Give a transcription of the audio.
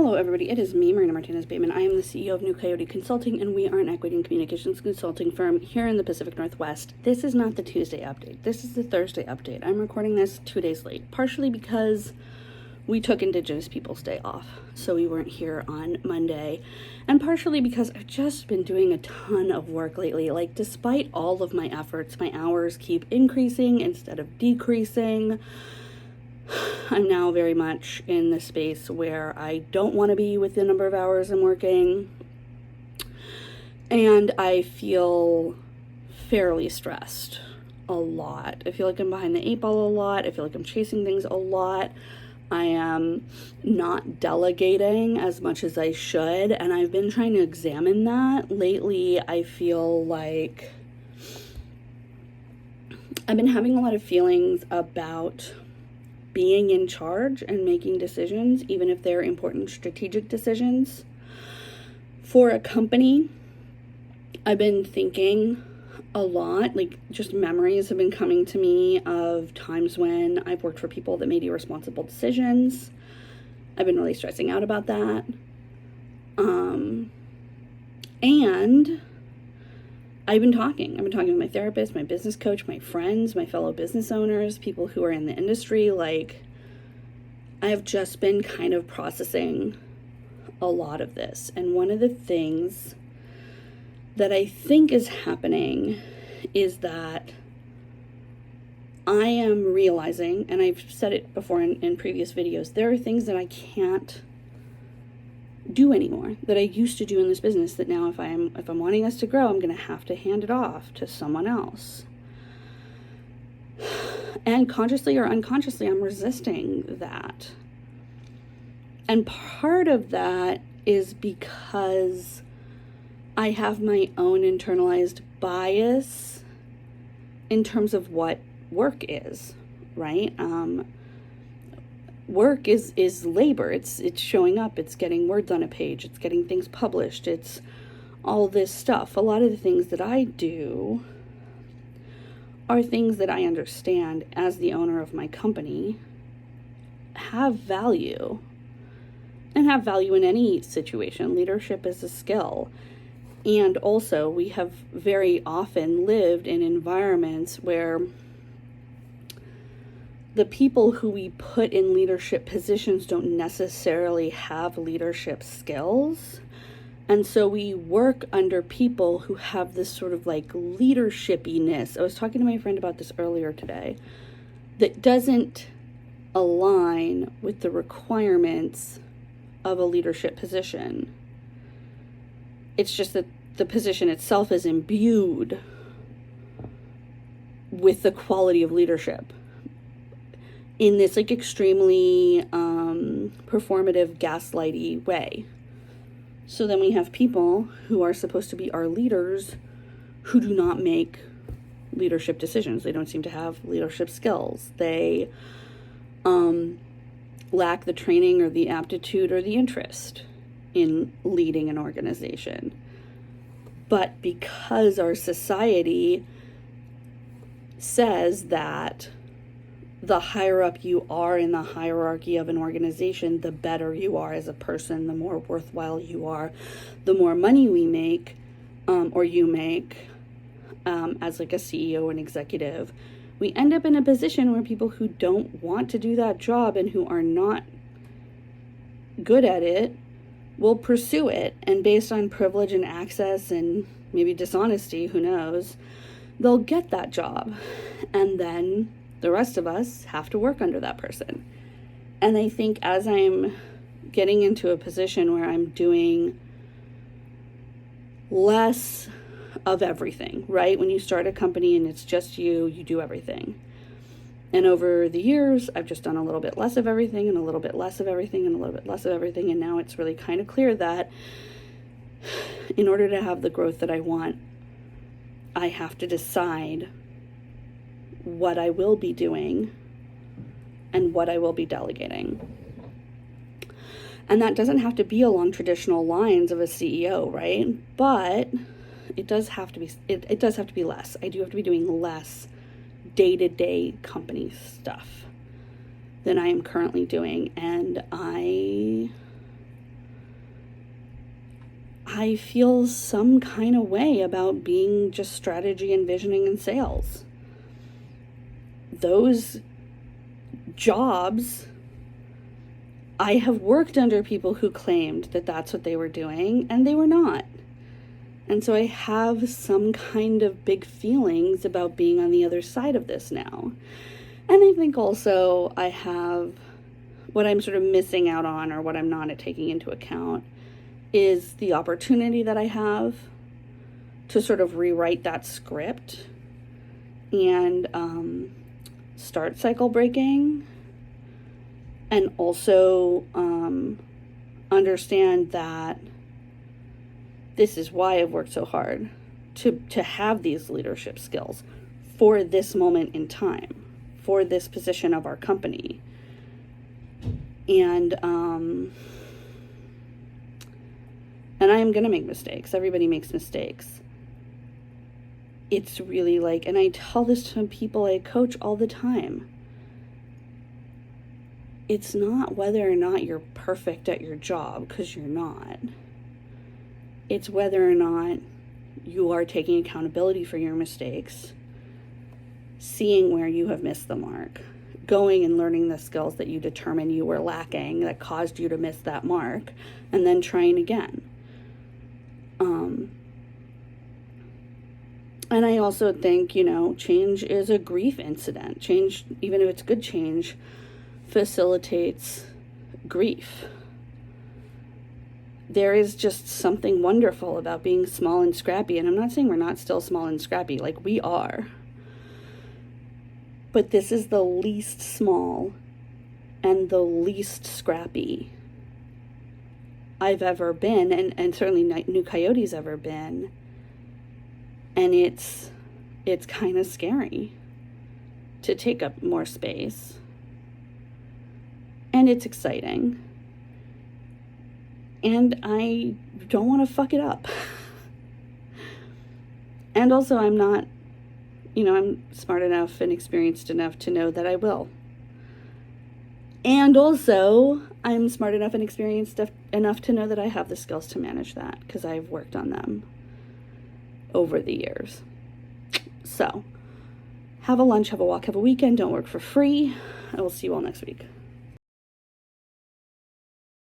Hello everybody, it is me, Martinez-Bateman. I am the CEO of New Coyote Consulting, and we are an equity and communications consulting firm here in the Pacific Northwest. This is not the Tuesday update. This is the Thursday update. I'm recording this 2 days late, partially because we took Indigenous Peoples Day off, so we weren't here on Monday, and partially because I've just been doing a ton of work lately. Like, despite all of my efforts, my hours keep increasing instead of decreasing. I'm now very much in the space where I don't want to be with the number of hours I'm working, and I feel fairly stressed a lot. I feel like I'm behind the 8 ball a lot. I feel like I'm chasing things a lot. I am not delegating as much as I should, and I've been trying to examine that. Lately, I feel like I've been having a lot of feelings about being in charge and making decisions, even if they're important strategic decisions for a company. I've been thinking a lot, like just memories have been coming to me of times when I've worked for people that made irresponsible decisions. I've been really stressing out about that. And I've been talking with my therapist, my business coach, my friends, my fellow business owners, people who are in the industry. Like, I've just been kind of processing a lot of this. And one of the things that I think is happening is that I am realizing, and I've said it before in previous videos, there are things that I can't do anymore that I used to do in this business, that now if I'm wanting us to grow, I'm going to have to hand it off to someone else. And consciously or unconsciously, I'm resisting that. And part of that is because I have my own internalized bias in terms of what work is, right? Work is labor. It's showing up, it's getting words on a page, it's getting things published, it's all this stuff. A lot of the things that I do are things that I understand as the owner of my company have value, and have value in any situation. Leadership is a skill. And also, we have very often lived in environments where the people who we put in leadership positions don't necessarily have leadership skills. And so we work under people who have this sort of like leadershipiness. I was talking to my friend about this earlier today, that doesn't align with the requirements of a leadership position. It's just that the position itself is imbued with the quality of leadership in this like extremely performative, gaslighty way. So then we have people who are supposed to be our leaders who do not make leadership decisions. They don't seem to have leadership skills. They lack the training or the aptitude or the interest in leading an organization. But because our society says that the higher up you are in the hierarchy of an organization, the better you are as a person, the more worthwhile you are, the more money we make, or you make, as like a CEO and executive, we end up in a position where people who don't want to do that job and who are not good at it will pursue it. And based on privilege and access and maybe dishonesty, who knows, they'll get that job. And then the rest of us have to work under that person. And I think as I'm getting into a position where I'm doing less of everything, right? When you start a company and it's just you do everything. And over the years, I've just done a little bit less of everything and a little bit less of everything and a little bit less of everything. And now it's really kind of clear that in order to have the growth that I want, I have to decide what I will be doing and what I will be delegating. And that doesn't have to be along traditional lines of a CEO, right? But it does have to be, it does have to be less. I do have to be doing less day-to-day company stuff than I am currently doing. And I I feel some kind of way about being just strategy and visioning in sales. Those jobs, I have worked under people who claimed that that's what they were doing, and they were not. And so I have some kind of big feelings about being on the other side of this now. And I think also I have what I'm sort of missing out on, or what I'm not taking into account, is the opportunity that I have to sort of rewrite that script and start cycle breaking, and also understand that this is why I've worked so hard to have these leadership skills for this moment in time, for this position of our company. And I am going to make mistakes. Everybody makes mistakes. It's really like, and I tell this to people I coach all the time, it's not whether or not you're perfect at your job, because you're not. It's whether or not you are taking accountability for your mistakes, seeing where you have missed the mark, going and learning the skills that you determine you were lacking that caused you to miss that mark, and then trying again. And I also think, change is a grief incident. Change, even if it's good change, facilitates grief. There is just something wonderful about being small and scrappy. And I'm not saying we're not still small and scrappy, like we are. But this is the least small and the least scrappy I've ever been, and certainly New Coyote's ever been. And it's kind of scary to take up more space. And it's exciting. And I don't want to fuck it up. And also I'm not, I'm smart enough and experienced enough to know that I will. And also I'm smart enough and experienced enough to know that I have the skills to manage that, because I've worked on them over the years. So have a lunch, have a walk, have a weekend. Don't work for free. I will see you all next week.